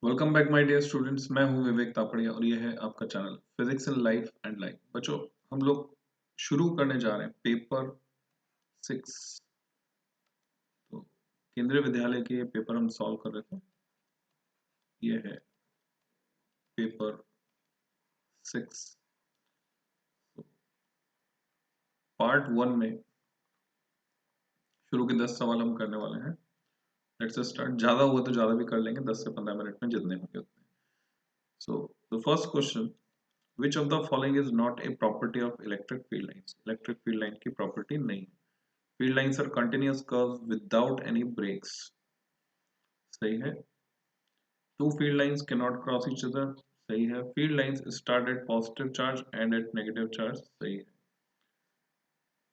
Welcome back my dear students. मैं हूं विवेक तापड़िया और यह है आपका channel physics in life and life. बच्चों, हम लोग शुरू करने जा रहे हैं पेपर 6। तो केंद्रीय विद्यालय के ये पेपर हम सॉल्व कर रहे थे। ये है पेपर 6। तो पार्ट 1 में शुरू के 10 सवाल हम करने वाले हैं। Let's start. ज्यादा हुआ तो ज्यादा भी कर लेंगे, 10 से 15 मिनट में जितने होंगे उतने। So the first question, which of the following is not a property of electric field lines? Electric field line की प्रॉपर्टी नहीं। Field lines are continuous curves without any breaks. सही है। Two field lines cannot cross each other. सही है। Field lines start at positive charge and at negative charge. सही है।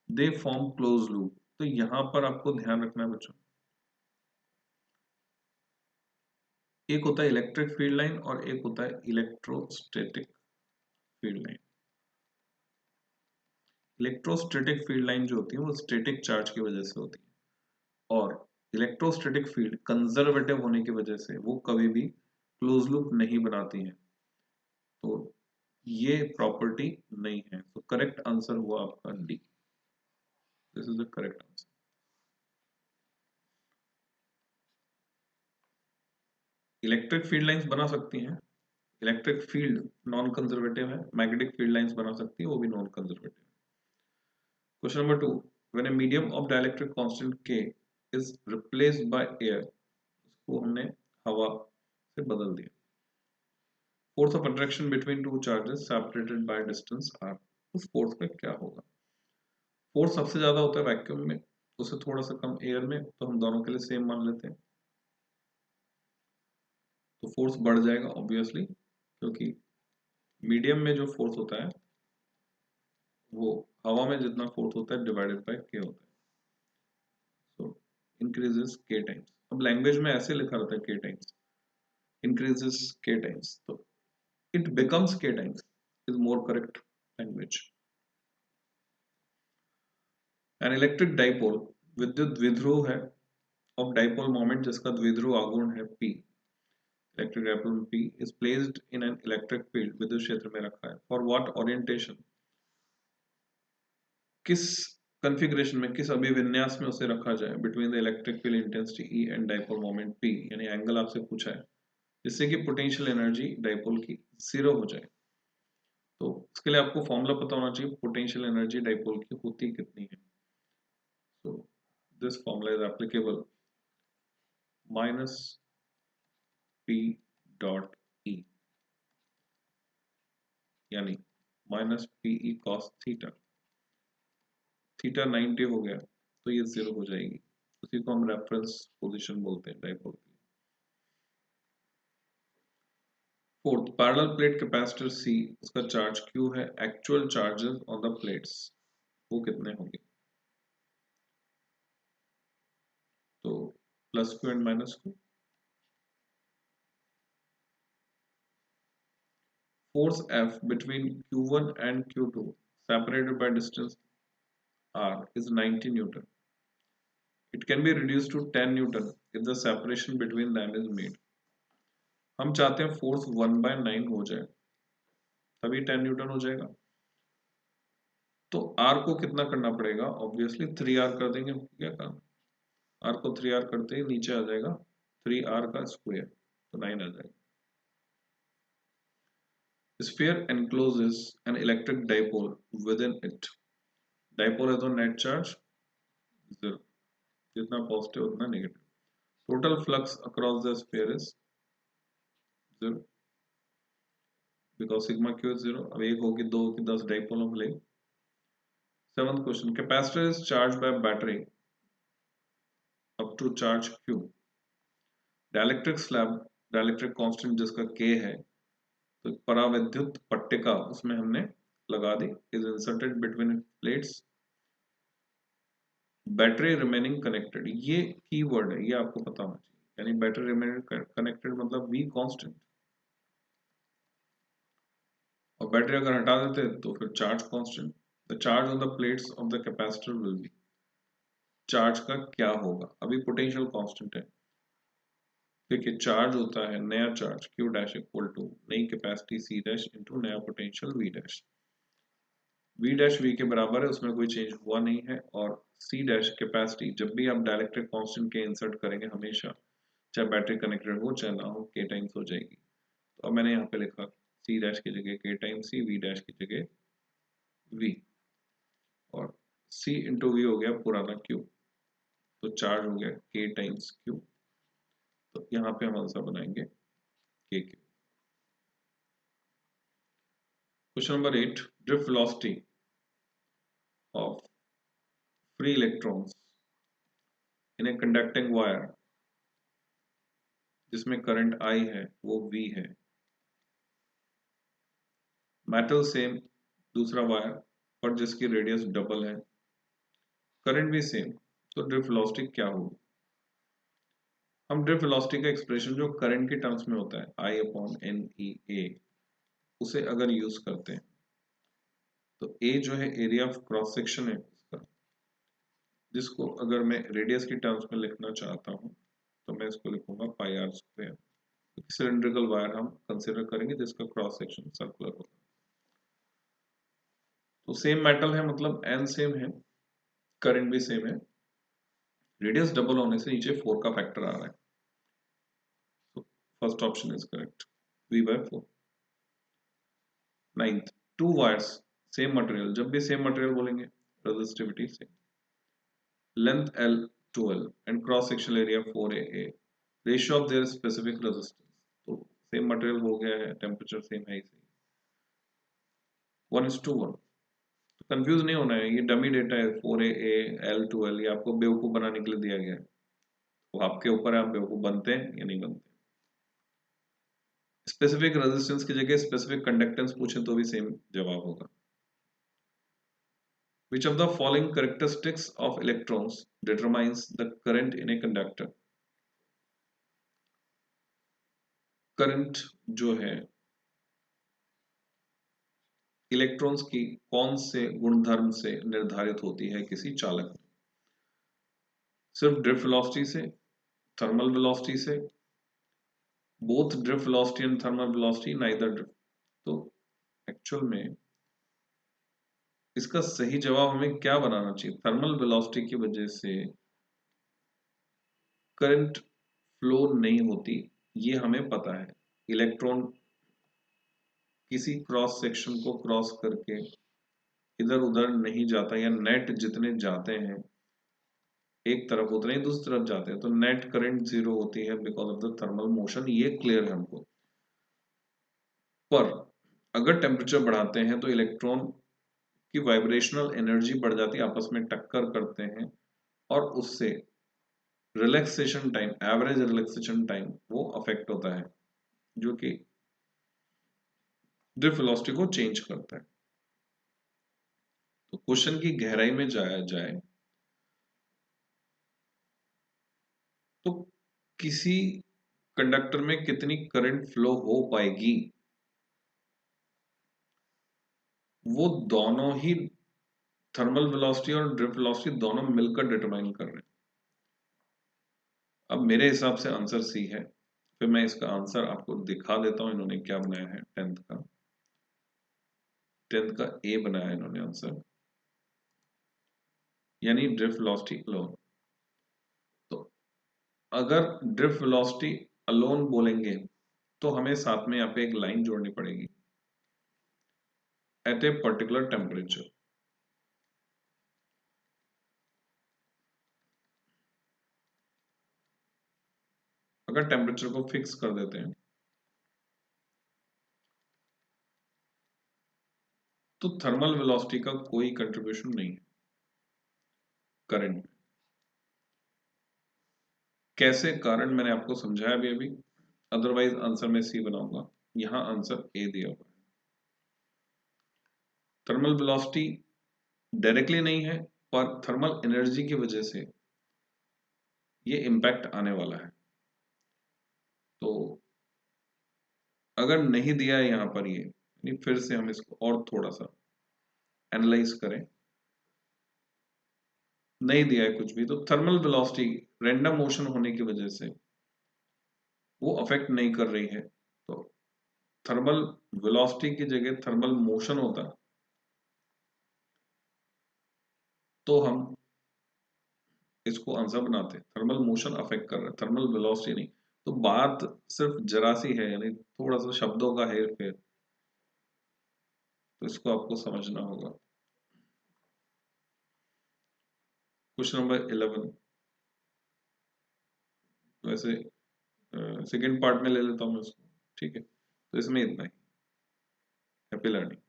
They form closed loop. तो यहां पर आपको ध्यान रखना है बच्चों, एक होता है इलेक्ट्रिक फील्ड लाइन और एक होता है electrostatic field line. Electrostatic field line जो होती है वो स्टैटिक चार्ज की वजह से होती है, और इलेक्ट्रोस्टैटिक फील्ड कंजर्वेटिव होने की वजह से वो कभी भी क्लोज लूप नहीं बनाती है। तो ये प्रॉपर्टी नहीं है। तो करेक्ट आंसर हुआ आपका D. This is the correct answer. Electric field lines बना सकती हैं। इलेक्ट्रिक फील्ड नॉन कंजर्वेटिव है, मैग्नेटिक फील्ड लाइंस बना सकती है, वो भी non conservative. Question number 2, when a medium of dielectric constant K is replaced by air, उसको हमने हवा से बदल दिया। Force of attraction between two charges separated by distance R, उस फोर्स का क्या होगा? फोर्स सबसे ज्यादा होता है वैक्यूम में, उससे थोड़ा सा कम एयर में, तो हम दोनों के लिए सेम मान लेते हैं। तो फोर्स बढ़ जाएगा ऑब्वियसली, क्योंकि मीडियम में जो फोर्स होता है वो हवा में जितना फोर्स होता है डिवाइडेड बाय के होता है। सो इंक्रीजेस के टाइम्स। अब लैंग्वेज में ऐसे लिखा रहता है के टाइम्स, इंक्रीजेस के टाइम्स, तो इट बिकम्स के times is more correct language. An electric dipole, विद्युत द्विध्रुव है ऑफ डाइपोल मोमेंट जिसका द्विध्रुव आघूर्ण है p, electric dipole p is placed in an electric field, विद्युत क्षेत्र में रखा है। फॉर व्हाट ओरिएंटेशन, किस कॉन्फ़िगरेशन में, किस अभिविन्यास में उसे रखा जाए between the electric field intensity E and dipole moment P, यानी एंगल आपसे पूछा है, जिससे कि पोटेंशियल एनर्जी डाइपोल की जीरो हो जाए। तो इसके लिए आपको फॉर्मूला पता होना चाहिए, पोटेंशियल एनर्जी डाइपोल की होती कितनी है। So this formula is applicable, minus P dot E, यानी minus PE cos theta. Theta 90 हो गया तो ये जीरो हो जाएगी, उसी को हम रेफरेंस पोजीशन बोलते हैं डाइपोल की। Fourth, parallel plate capacitor C, उसका चार्ज Q है, actual charges on the plates वो कितने होंगे? तो plus Q and minus Q। Force F between Q1 and Q2 separated by distance R is 90 Newton. It can be reduced to 10 Newton if the separation between them is made. हम चाहते हैं force 1/9 हो जाए, तभी 10 Newton हो जाएगा। तो R को कितना करना पड़ेगा? ऑब्वियसली 3R कर देंगे, क्या काम। R को 3R करते ही नीचे आ जाएगा 3R का स्क्वायर, तो 9 आ जाएगा। Sphere encloses an electric dipole within it. Dipole है तो नेट चार्ज 0, जितना पॉजिटिव उतना negative. Total flux across the sphere is 0 because sigma Q is 0। अब एक होगी, दो होगी, 10 डाइपोल हम ले। Seventh question, capacitor is charged by battery up to charge Q। Dielectric slab, dielectric constant जिसका K है, तो परावैद्युत पट्टिका उसमें हमने लगा दी, is inserted between plates, battery remaining connected, ये कीवर्ड है, ये आपको पता होना चाहिए। यानी बैटरी रिमेनिंग कनेक्टेड मतलब V कांस्टेंट, और बैटरी अगर हटा देते तो फिर charge constant. The charge on the plates of the capacitor will B, charge का क्या होगा? अभी पोटेंशियल कांस्टेंट है, देखिए चार्ज होता है नया charge Q dash equal to नई कैपेसिटी C डैश इंटू नया potential V dash. V dash V के बराबर है, उसमें कोई चेंज हुआ नहीं है। और C डैश कैपेसिटी, जब भी आप डाइलेक्ट्रिक कांस्टेंट के इंसर्ट करेंगे हमेशा, चाहे बैटरी कनेक्टेड हो चाहे ना हो, K टाइम्स हो जाएगी। तो अब मैंने यहाँ पे लिखा C डैश की जगह K times C, V dash की जगह V, और C इंटू V हो गया पुराना Q, तो चार्ज हो गया K टाइम्स Q। तो यहाँ पे हम आंसर बनाएंगे KQ। Question number 8, drift velocity of free electrons in a conducting wire जिसमें करंट I है वो V है, मेटल सेम दूसरा वायर पर जिसकी रेडियस डबल है, करंट भी सेम, तो ड्रिफ्ट वेलोसिटी क्या होगी। हम ड्रिफ्ट वेलोसिटी का एक्सप्रेशन जो करंट के टर्म्स में होता है I अपॉन एन ई ए, उसे अगर यूज करते हैं तो A जो है एरिया ऑफ क्रॉस सेक्शन है उसका, जिसको अगर मैं रेडियस की टर्म्स में लिखना चाहता हूँ तो मैं इसको लिखूंगा पाई आर स्क्वायर। सिलिंड्रिकल वायर हम कंसिडर करेंगे जिसका क्रॉस सेक्शन सर्कुलर होगा। तो सेम मेटल है मतलब एन सेम है, करंट भी सेम है, रेडियस डबल होने से नीचे 4 का फैक्टर आ रहा है। तो first option is correct, V/4। Ninth, to wires same material, जब भी सेम मटेरियल बोलेंगे resistivity same, length L 12 and cross sectional area 4AA, ratio of their specific resistance, तो सेम मटेरियल हो गया है, टेम्परेचर सेम है, इसी 1:1। तो कंफ्यूज नहीं होना है, ये डमी डेटा है, 4AA L 12, ये आपको बेवकूफ बनाने के लिए दिया गया है, वो आपके ऊपर है, आप बेवकूफ बनते हैं या नहीं बनते। स्पेसिफिक रेजिस्टेंस की जगह स्पेसिफिक कंडक्टेंस पूछे तो भी सेम जवाब होगा। Which of the following characteristics of electrons determines the current in a conductor? Current जो है इलेक्ट्रॉन्स की कौन से गुणधर्म से निर्धारित होती है किसी चालक में, सिर्फ ड्रिफ्ट वेलोसिटी से, थर्मल वेलोसिटी से, both drift velocity and thermal velocity, neither drift. तो एक्चुअल में इसका सही जवाब हमें क्या बनाना चाहिए, थर्मल वेलोसिटी की वजह से करंट फ्लो नहीं होती, ये हमें पता है। इलेक्ट्रॉन किसी क्रॉस सेक्शन को क्रॉस करके इधर उधर नहीं जाता, या नेट जितने जाते हैं एक तरफ उतने ही दूसरी तरफ जाते हैं, तो नेट करंट जीरो होती है because of the thermal motion, ये क्लियर है हमको। पर अगर टेम्परेचर बढ़ाते हैं तो इलेक्ट्रॉन की वाइब्रेशनल एनर्जी बढ़ जाती है, आपस में टक्कर करते हैं, और उससे relaxation time, average relaxation time वो अफेक्ट होता है, जो कि ड्रिफ्ट वेलोसिटी को चेंज करता है। तो क्वेश्चन की गहराई में जाया जाए तो किसी कंडक्टर में कितनी करंट फ्लो हो पाएगी, वो दोनों ही थर्मल वेलोसिटी और ड्रिफ्ट वेलोसिटी दोनों मिलकर डिटरमाइन कर रहे हैं। अब मेरे हिसाब से आंसर सी है, फिर मैं इसका आंसर आपको दिखा देता हूं इन्होंने क्या बनाया है। टेंथ का ए बनाया इन्होंने आंसर, यानी ड्रिफ्ट वेलोसिटी अलोन। तो अगर ड्रिफ्ट वेलोसिटी अलोन बोलेंगे तो हमें साथ में यहाँ पे एक लाइन जोड़नी पड़ेगी, एट ए पर्टिकुलर टेम्परेचर। अगर टेम्परेचर को फिक्स कर देते हैं तो थर्मल वेलोसिटी का कोई कंट्रीब्यूशन नहीं है करंट। कैसे, कारण मैंने आपको समझाया भी अभी, अदरवाइज आंसर में सी बनाऊंगा, यहां आंसर ए दिया हुआ है। थर्मल वेलोसिटी डायरेक्टली नहीं है, पर थर्मल एनर्जी की वजह से ये इम्पैक्ट आने वाला है। तो अगर नहीं दिया है यहां पर ये, फिर से हम इसको और थोड़ा सा एनालाइज करें, नहीं दिया है कुछ भी, तो थर्मल वेलोसिटी रैंडम मोशन होने की वजह से वो अफेक्ट नहीं कर रही है, तो थर्मल वेलोसिटी की जगह थर्मल मोशन होता, तो हम इसको आंसर बनाते, थर्मल मोशन अफेक्ट कर रहा है, थर्मल वेलोसिटी नहीं। तो बात सिर्फ जरा सी है, यानी थोड़ा सा शब्दों का हेर फेर, तो इसको आपको समझना होगा। क्वेश्चन नंबर 11, वैसे सेकंड पार्ट में ले लेता हूँ मैं उसको, ठीक है। तो इसमें इतना ही। Happy learning.